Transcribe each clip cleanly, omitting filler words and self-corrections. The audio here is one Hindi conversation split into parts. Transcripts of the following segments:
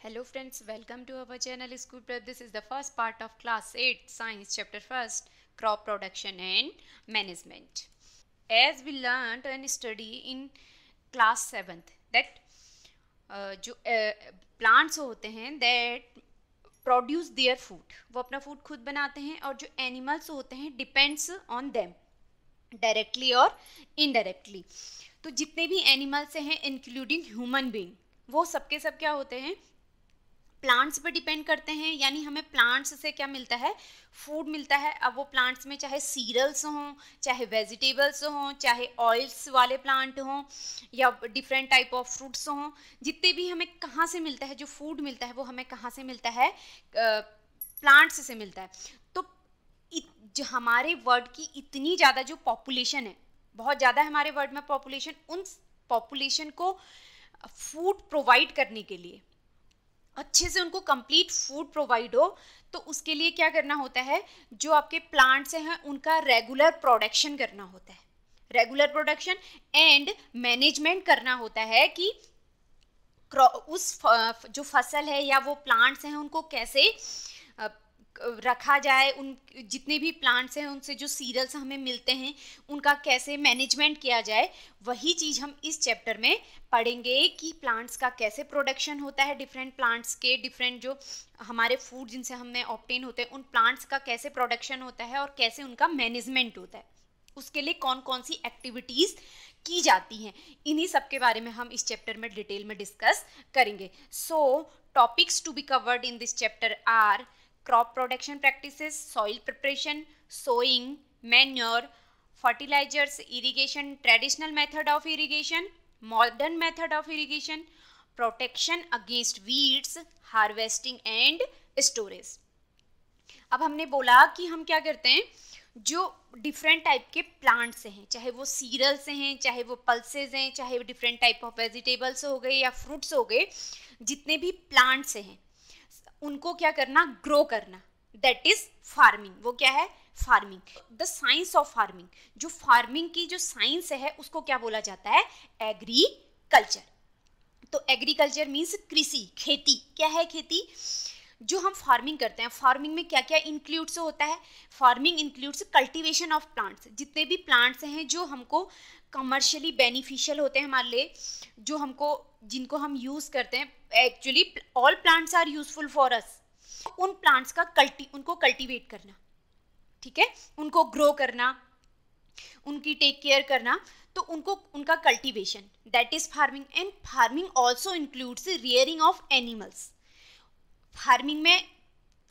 Hello friends, welcome to our channel School Prep. This is the first part of class 8 science chapter 1st, crop production and management. As we learned and study in class 7th that जो plants होते हैं that produce their food, वो अपना food खुद बनाते हैं और जो animals होते हैं depends on them डायरेक्टली और इनडायरेक्टली। तो जितने भी एनिमल्स हैं इंक्लूडिंग ह्यूमन बीइंग वो सबके सब क्या होते हैं, प्लांट्स पर डिपेंड करते हैं। यानी हमें प्लांट्स से क्या मिलता है, फूड मिलता है। अब वो प्लांट्स में चाहे सीरियल्स हों, चाहे वेजिटेबल्स हों, चाहे ऑयल्स वाले प्लांट हों या डिफरेंट टाइप ऑफ फ्रूट्स हों, जितने भी हमें कहाँ से मिलता है, जो फूड मिलता है वो हमें कहाँ से मिलता है, प्लांट्स से मिलता है। तो जो हमारे वर्ल्ड की इतनी ज़्यादा जो पॉपुलेशन है, बहुत ज़्यादा है हमारे वर्ल्ड में पॉपुलेशन, उन पॉपुलेशन को फूड प्रोवाइड करने के लिए, अच्छे से उनको कंप्लीट फूड प्रोवाइड हो, तो उसके लिए क्या करना होता है, जो आपके प्लांट्स हैं उनका रेगुलर प्रोडक्शन करना होता है। रेगुलर प्रोडक्शन एंड मैनेजमेंट करना होता है कि उस जो फसल है या वो प्लांट्स हैं उनको कैसे रखा जाए, उन जितने भी प्लांट्स हैं उनसे जो सीरियल्स हमें मिलते हैं उनका कैसे मैनेजमेंट किया जाए। वही चीज़ हम इस चैप्टर में पढ़ेंगे कि प्लांट्स का कैसे प्रोडक्शन होता है, डिफरेंट प्लांट्स के डिफरेंट जो हमारे फूड जिनसे हमें ऑब्टेन होते हैं उन प्लांट्स का कैसे प्रोडक्शन होता है और कैसे उनका मैनेजमेंट होता है, उसके लिए कौन कौन सी एक्टिविटीज़ की जाती हैं। इन्हीं सब के बारे में हम इस चैप्टर में डिटेल में डिस्कस करेंगे। So topics to be covered in this chapter are crop production practices, soil preparation, sowing, manure, fertilizers, irrigation, traditional method of irrigation, modern method of irrigation, protection against weeds, harvesting and storage. अब हमने बोला कि हम क्या करते हैं, जो डिफरेंट टाइप के प्लांट्स हैं, चाहे वो सीरियल्स हैं, चाहे वो पल्सेज हैं, चाहे वो डिफरेंट टाइप ऑफ वेजिटेबल्स हो गए या फ्रूट्स हो गए, जितने भी प्लांट्स हैं उनको क्या करना, ग्रो करना, दैट इज फार्मिंग। वो क्या है, farming. The science of farming, जो फार्मिंग की जो साइंस है उसको क्या बोला जाता है, एग्रीकल्चर। तो एग्रीकल्चर मीन्स कृषि, खेती। क्या है खेती, जो हम फार्मिंग करते हैं। फार्मिंग में क्या क्या इंक्लूड्स होता है, farming includes cultivation of plants. जितने भी प्लांट्स हैं जो हमको कमर्शियली बेनिफिशियल होते हैं हमारे लिए, जो हमको जिनको हम यूज़ करते हैं, actually all plants are useful for us, उन प्लांट्स का उनको कल्टीवेट करना, ठीक है, उनको ग्रो करना, उनकी टेक केयर करना, तो उनको उनका cultivation, that is farming. And farming also includes rearing of animals. Farming में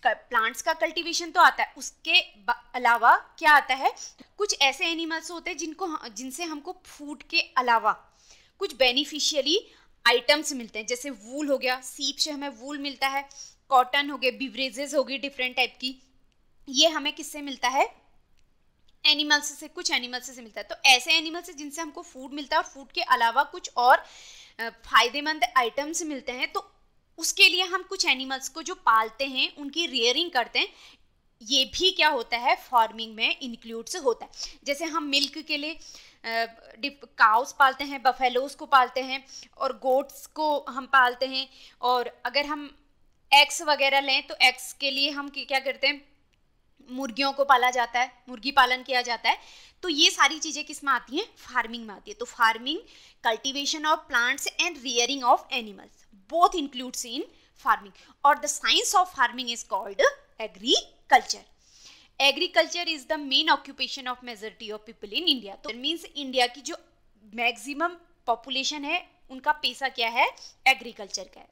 प्लांट्स का कल्टीवेशन तो आता है, उसके अलावा क्या आता है, कुछ ऐसे एनिमल्स होते हैं जिनसे हमको फूड के अलावा कुछ बेनिफिशियली आइटम्स मिलते हैं। जैसे वूल हो गया, सीप से हमें वूल मिलता है, कॉटन हो गए, बिवरेजेस हो गई डिफरेंट टाइप की, ये हमें किससे मिलता है, एनिमल्स से, कुछ एनिमल्स से मिलता है। तो ऐसे एनिमल्स जिनसे हमको फूड मिलता है और फूड के अलावा कुछ और फायदेमंद आइटम्स मिलते हैं, तो उसके लिए हम कुछ एनिमल्स को जो पालते हैं उनकी रियरिंग करते हैं। ये भी क्या होता है, फार्मिंग में इंक्लूड्स होता है। जैसे हम मिल्क के लिए काउस पालते हैं, बफेलोज को पालते हैं और गोट्स को हम पालते हैं। और अगर हम एग्स वगैरह लें तो एग्स के लिए हम क्या करते हैं, मुर्गियों को पाला जाता है, मुर्गी पालन किया जाता है। तो ये सारी चीज़ें किस में आती हैं, फार्मिंग में आती है। तो farming, cultivation of plants and rearing of animals, both includes in farming. और the science of farming is called agriculture. Agriculture is the main occupation of majority of people in India. तो मीन्स इंडिया की जो मैक्सिमम पॉपुलेशन है उनका पेशा क्या है, एग्रीकल्चर का है।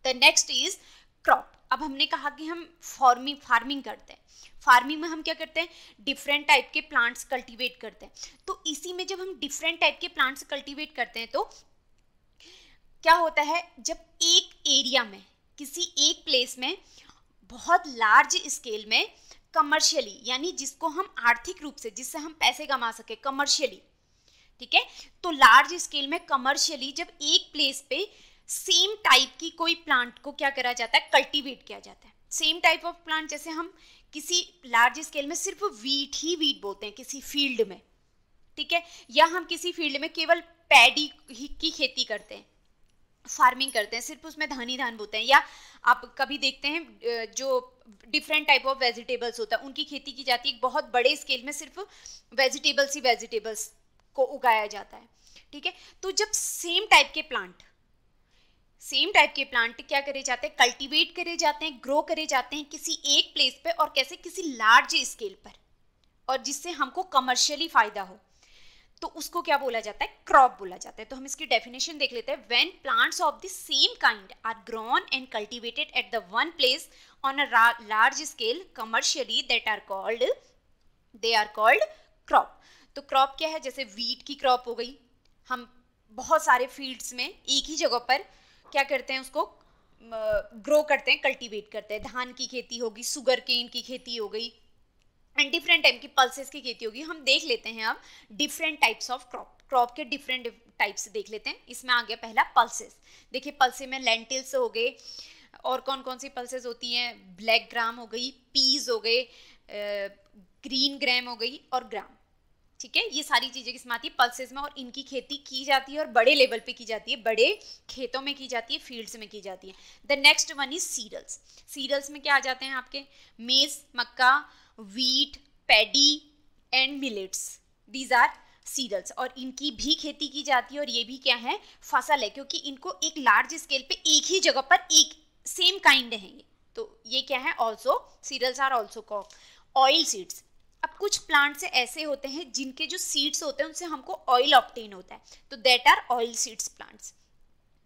The next is crop. अब हमने कहा कि हम फार्मिंग करते हैं। फार्मिंग में हम क्या करते हैं, डिफरेंट टाइप के प्लांट्स कल्टीवेट करते हैं। तो इसी में जब हम डिफरेंट टाइप के प्लांट्स कल्टीवेट करते हैं तो क्या होता है, जब एक एरिया में, किसी एक प्लेस में बहुत लार्ज स्केल में कमर्शियली, यानी जिसको हम आर्थिक रूप से, जिससे हम पैसे कमा सके कमर्शियली, ठीक है, तो लार्ज स्केल में कमर्शियली जब एक प्लेस पे सेम टाइप की कोई प्लांट को क्या करा जाता है, कल्टीवेट किया जाता है। सेम टाइप ऑफ प्लांट, जैसे हम किसी लार्ज स्केल में सिर्फ वीट बोते हैं किसी फील्ड में, ठीक है, या हम किसी फील्ड में केवल पैडी की खेती करते हैं, फार्मिंग करते हैं, सिर्फ उसमें धान ही धान बोते हैं, या आप कभी देखते हैं जो डिफरेंट टाइप ऑफ वेजिटेबल्स होता है उनकी खेती की जाती है, एक बहुत बड़े स्केल में सिर्फ वेजिटेबल्स ही वेजिटेबल्स को उगाया जाता है, ठीक है। तो जब सेम टाइप के प्लांट क्या करे जाते हैं, कल्टीवेट करे जाते हैं, ग्रो करे जाते हैं किसी एक प्लेस पे, और कैसे, किसी लार्ज स्केल पर, और जिससे हमको कमर्शियली फायदा हो, तो उसको क्या बोला जाता है, क्रॉप बोला जाता है। तो हम इसकी डेफिनेशन देख लेते हैं। When plants of the same kind are grown and cultivated at the one place on a large scale commercially, they are called crop. तो क्रॉप क्या है, जैसे वीट की क्रॉप हो गई, हम बहुत सारे फील्ड्स में एक ही जगह पर क्या करते हैं, उसको ग्रो करते हैं, कल्टीवेट करते हैं। धान की खेती होगी, शुगर केन की खेती हो गई, एंड डिफरेंट टाइप की पल्सेस की खेती होगी। हम देख लेते हैं अब डिफरेंट टाइप्स ऑफ क्रॉप के डिफरेंट टाइप्स देख लेते हैं। इसमें आ गया पहला पल्सेस। देखिए पल्से में लेंटिल्स हो गए, और कौन कौन सी पल्सेस होती हैं, ब्लैक ग्राम हो गई, पीज हो गए, ग्रीन ग्राम हो गई, और ग्राम, ठीक है। ये सारी चीजें किसमें आती है, पल्सेस में, और इनकी खेती की जाती है और बड़े लेवल पे की जाती है, बड़े खेतों में की जाती है, फील्ड्स में की जाती है। The next one is cereals. Cereals में क्या आ जाते हैं आपके, मेज, मक्का, wheat, paddy and millets, these are cereals, और इनकी भी खेती की जाती है, और ये भी क्या है, फसल है, क्योंकि इनको एक लार्ज स्केल पे एक ही जगह पर एक सेम काइंड है ये, तो ये क्या है, also cereals are also called oil seeds. अब कुछ प्लांट्स ऐसे होते हैं जिनके जो सीड्स होते हैं उनसे हमको ऑयल ऑब्टेन होता है, तो that are oil seeds plants.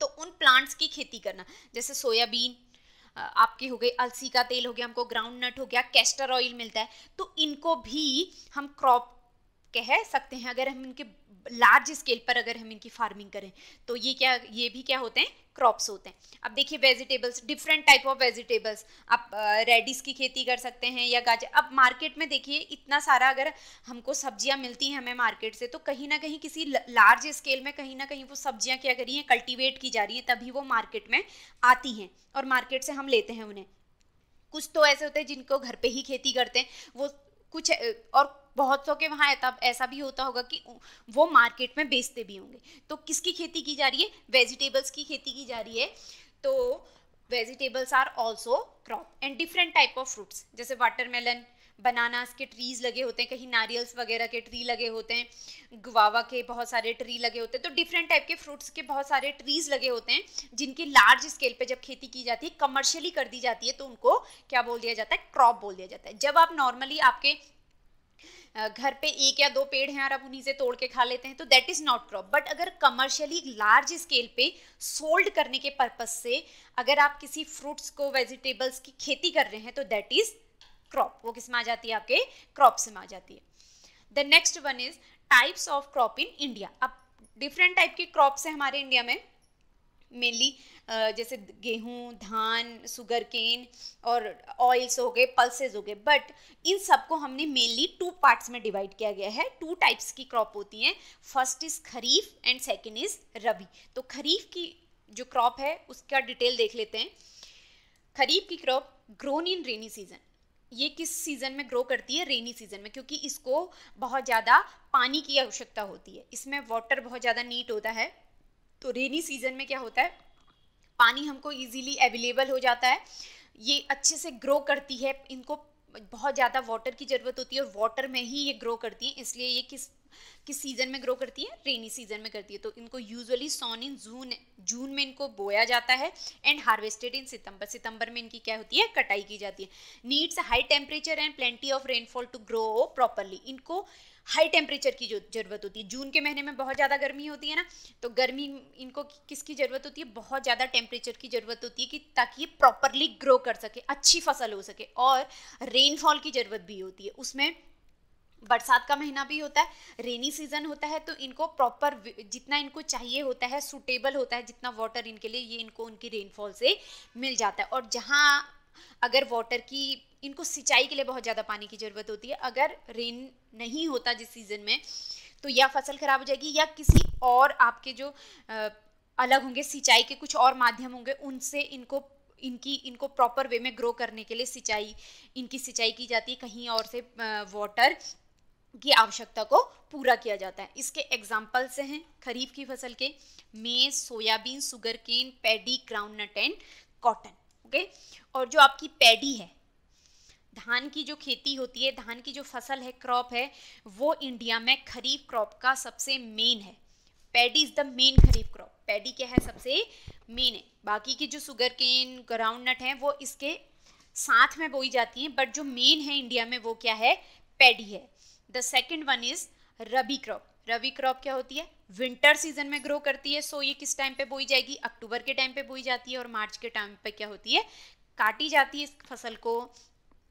तो उन प्लांट्स की खेती करना, जैसे सोयाबीन आपके हो गए, अलसी का तेल हो गया, हमको ग्राउंड नट हो गया, कैस्टर ऑयल मिलता है, तो इनको भी हम क्रॉप कह सकते हैं अगर हम इनके लार्ज स्केल पर अगर हम इनकी फार्मिंग करें, तो ये भी क्या होते हैं, क्रॉप्स होते हैं। अब देखिए vegetables, different type of vegetables, आप रेडिस की खेती कर सकते हैं या गाजर। अब मार्केट में देखिए इतना सारा अगर हमको सब्जियां मिलती हैं हमें मार्केट से, तो कहीं ना कहीं किसी लार्ज स्केल में कहीं ना कहीं वो सब्जियां क्या करी हैं, कल्टीवेट की जा रही हैं, तभी वो मार्केट में आती हैं और मार्केट से हम लेते हैं उन्हें। कुछ तो ऐसे होते हैं जिनको घर पे ही खेती करते हैं, वो कुछ, और बहुत सौ के वहाँ ऐसा भी होता होगा कि वो मार्केट में बेचते भी होंगे। तो किसकी खेती की जा रही है, वेजिटेबल्स की खेती की जा रही है। तो vegetables are also crop, and different type of fruits, जैसे वाटरमेलन, बनानास के ट्रीज लगे होते हैं, कहीं नारियल्स वगैरह के ट्री लगे होते हैं, गुआवा के बहुत सारे ट्री लगे होते हैं। तो डिफरेंट टाइप के फ्रूट्स के बहुत सारे ट्रीज लगे होते हैं, जिनकी लार्ज स्केल पे जब खेती की जाती है, कमर्शियली कर दी जाती है, तो उनको क्या बोल दिया जाता है, क्रॉप बोल दिया जाता है। जब आप नॉर्मली आपके घर पे एक या दो पेड़ हैं और आप उन्हीं से तोड़ के खा लेते हैं, तो that is not crop. But अगर कमर्शियली लार्ज स्केल पे सोल्ड करने के पर्पज से अगर आप किसी फ्रूट्स को, वेजिटेबल्स की खेती कर रहे हैं, तो दैट इज क्रॉप। वो किस में आ जाती है, आपके क्रॉप्स में आ जाती है। The next one is types of crop in India. अब डिफरेंट टाइप की क्रॉप्स है हमारे इंडिया में, मेनली जैसे गेहूं, धान, शुगर केन और ऑयल्स हो गए, पल्सेस हो गए। बट इन सबको हमने मेनली टू पार्ट्स में डिवाइड किया गया है। टू टाइप्स की क्रॉप होती हैं, first is kharif and second is rabi. तो खरीफ की जो क्रॉप है उसका डिटेल देख लेते हैं। खरीफ की crop grown in rainy season, ये किस सीजन में ग्रो करती है, रेनी सीजन में, क्योंकि इसको बहुत ज़्यादा पानी की आवश्यकता होती है, इसमें वाटर बहुत ज़्यादा नीड होता है। तो रेनी सीजन में क्या होता है, पानी हमको इजीली अवेलेबल हो जाता है, ये अच्छे से ग्रो करती है। इनको बहुत ज़्यादा वाटर की ज़रूरत होती है और वाटर में ही ये ग्रो करती है, इसलिए ये किस सीज़न में ग्रो करती है, रेनी सीजन में करती है। तो इनको यूजुअली सॉन इन जून में इनको बोया जाता है एंड हार्वेस्टेड इन सितंबर में इनकी क्या होती है, कटाई की जाती है। Needs high temperature and plenty of rainfall to grow properly, इनको हाई टेम्परेचर की जो ज़रूरत होती है। जून के महीने में बहुत ज़्यादा गर्मी होती है ना, तो गर्मी इनको किसकी ज़रूरत होती है, बहुत ज़्यादा टेम्परेचर की ज़रूरत होती है कि ताकि ये प्रॉपरली ग्रो कर सके, अच्छी फसल हो सके। और रेनफॉल की ज़रूरत भी होती है, उसमें बरसात का महीना भी होता है, रेनी सीजन होता है, तो इनको प्रॉपर जितना इनको चाहिए होता है, सूटेबल होता है जितना वाटर इनके लिए, ये इनको उनकी रेनफॉल से मिल जाता है। और जहाँ अगर वाटर की, इनको सिंचाई के लिए बहुत ज़्यादा पानी की ज़रूरत होती है, अगर रेन नहीं होता जिस सीज़न में, तो या फसल खराब हो जाएगी या किसी और आपके जो अलग होंगे सिंचाई के कुछ और माध्यम होंगे, उनसे इनको प्रॉपर वे में ग्रो करने के लिए इनकी सिंचाई की जाती है, कहीं और से वाटर की आवश्यकता को पूरा किया जाता है। इसके एग्जाम्पल्स हैं खरीफ की फसल के maize, soybean, sugar cane, paddy, groundnut and cotton. Okay, और जो आपकी पैडी है, धान की जो खेती होती है, धान की जो फसल है, क्रॉप है, वो इंडिया में खरीफ क्रॉप का सबसे मेन है। Paddy is the main kharif crop. Paddy क्या है, सबसे मेन है। बाकी की जो शुगर केन, ग्राउंडनट है, वो इसके साथ में बोई जाती हैं, बट जो मेन है इंडिया में वो क्या है, पैडी है। The second one is rabi crop. Rabi crop क्या होती है, विंटर सीजन में ग्रो करती है। सो ये किस टाइम पे बोई जाएगी, अक्टूबर के टाइम पे बोई जाती है, और मार्च के टाइम पे क्या होती है, काटी जाती है इस फसल को।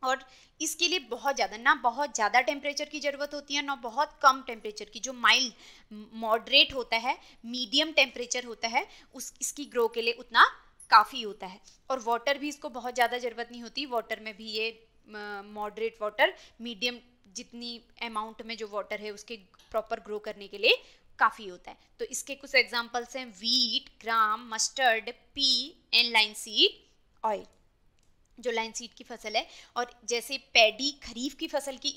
और इसके लिए बहुत ज़्यादा टेम्परेचर की ज़रूरत होती है, ना बहुत कम टेम्परेचर की। जो माइल्ड मॉडरेट होता है, मीडियम टेम्परेचर होता है, इसकी ग्रो के लिए उतना काफ़ी होता है। और वाटर भी इसको बहुत ज़्यादा ज़रूरत नहीं होती। वाटर में भी ये मॉडरेट वाटर, मीडियम जितनी अमाउंट में जो वाटर है उसके प्रॉपर ग्रो करने के लिए काफ़ी होता है। तो इसके कुछ एग्जांपल्स हैं wheat, gram, mustard, pea and linseed oil, जो लाइनसीड की फसल है। और जैसे पैडी खरीफ की फसल की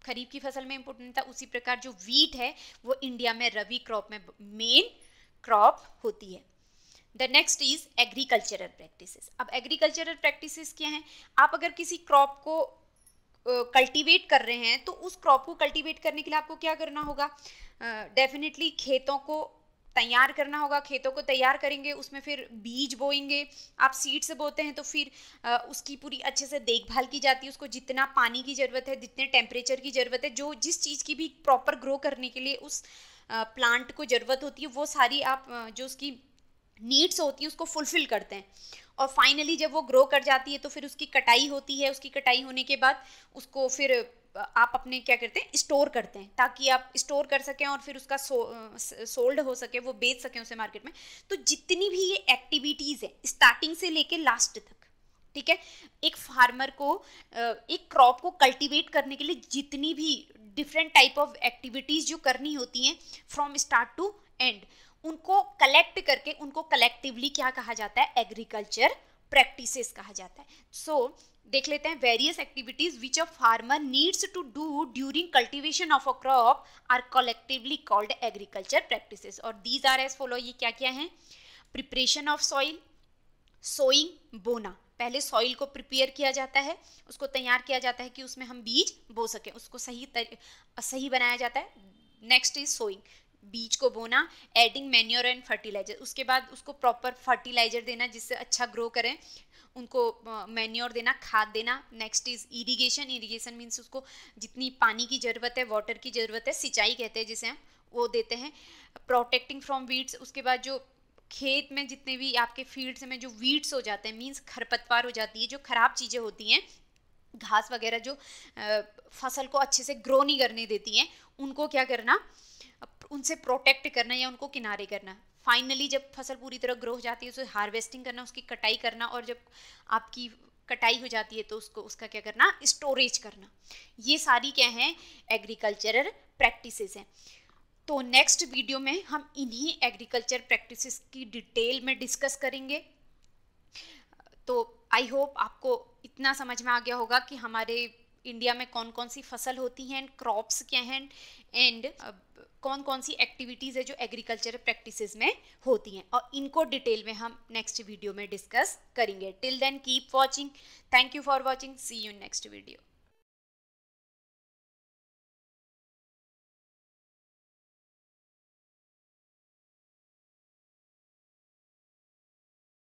खरीफ की फसल में इंपॉर्टेंट था, उसी प्रकार जो वीट है वो इंडिया में रबी क्रॉप में मेन क्रॉप होती है। The next is agricultural practices. अब एग्रीकल्चरल प्रैक्टिसेस क्या हैं, आप अगर किसी क्रॉप को कल्टीवेट कर रहे हैं, तो उस क्रॉप को कल्टीवेट करने के लिए आपको क्या करना होगा, डेफिनेटली खेतों को तैयार करना होगा। खेतों को तैयार करेंगे, उसमें फिर बीज बोएंगे। आप सीड से बोते हैं तो फिर उसकी पूरी अच्छे से देखभाल की जाती है। उसको जितना पानी की ज़रूरत है, जितने टेम्परेचर की ज़रूरत है, जो जिस चीज़ की भी प्रॉपर ग्रो करने के लिए उस प्लांट को ज़रूरत होती है, वो सारी आप जो उसकी नीड्स होती है उसको फुलफिल करते हैं। और फाइनली जब वो ग्रो कर जाती है तो फिर उसकी कटाई होती है। उसकी कटाई होने के बाद उसको फिर आप अपने क्या करते हैं, स्टोर करते हैं, ताकि आप स्टोर कर सकें और फिर उसका सोल्ड हो सके, वो बेच सकें उसे मार्केट में। तो जितनी भी ये एक्टिविटीज़ है स्टार्टिंग से लेके लास्ट तक, ठीक है, एक फार्मर को एक क्रॉप को कल्टीवेट करने के लिए जितनी भी डिफरेंट टाइप ऑफ एक्टिविटीज़ जो करनी होती हैं फ्रॉम स्टार्ट टू एंड, उनको कलेक्ट करके उनको कलेक्टिवली क्या कहा जाता है, एग्रीकल्चर प्रैक्टिसेस कहा जाता है। सो देख लेते हैं, various activities which a farmer needs to do during cultivation of a crop are collectively called agriculture practices. और दीज आर एज फॉलो। ये क्या क्या है, प्रिपरेशन ऑफ सॉइल, सोइंग, बोना। पहले सॉइल को प्रिपेयर किया जाता है, उसको तैयार किया जाता है कि उसमें हम बीज बो सकें, उसको सही बनाया जाता है। नेक्स्ट इज सोइंग, बीज को बोना। एडिंग मैन्योर एंड फर्टिलाइजर, उसके बाद उसको प्रॉपर फर्टिलाइजर देना जिससे अच्छा ग्रो करें, उनको मैन्योर देना, खाद देना। Next is irrigation. Irrigation means उसको जितनी पानी की ज़रूरत है, वाटर की ज़रूरत है, सिंचाई कहते हैं जिसे हम, वो देते हैं। प्रोटेक्टिंग फ्रॉम वीड्स, उसके बाद जो खेत में जितने भी आपके फील्ड्स में जो वीड्स हो जाते हैं, मीन्स खरपतवार हो जाती है, जो खराब चीज़ें होती हैं, घास वगैरह जो फसल को अच्छे से ग्रो नहीं करने देती हैं, उनको क्या करना, उनसे प्रोटेक्ट करना या उनको किनारे करना। फाइनली जब फसल पूरी तरह ग्रो हो जाती है उसे हार्वेस्टिंग करना, उसकी कटाई करना, और जब आपकी कटाई हो जाती है तो उसका क्या करना, स्टोरेज करना। ये सारी क्या हैं, एग्रीकल्चरल प्रैक्टिसेस हैं। तो नेक्स्ट वीडियो में हम इन्हीं एग्रीकल्चर प्रैक्टिसेस की डिटेल में डिस्कस करेंगे। तो आई होप आपको इतना समझ में आ गया होगा कि हमारे इंडिया में कौन कौन सी फसल होती हैं, क्रॉप्स क्या हैं, एंड कौन कौन सी एक्टिविटीज़ है जो एग्रीकल्चर प्रैक्टिसेस में होती हैं, और इनको डिटेल में हम नेक्स्ट वीडियो में डिस्कस करेंगे। Till then keep watching. Thank you for watching. See you in next video.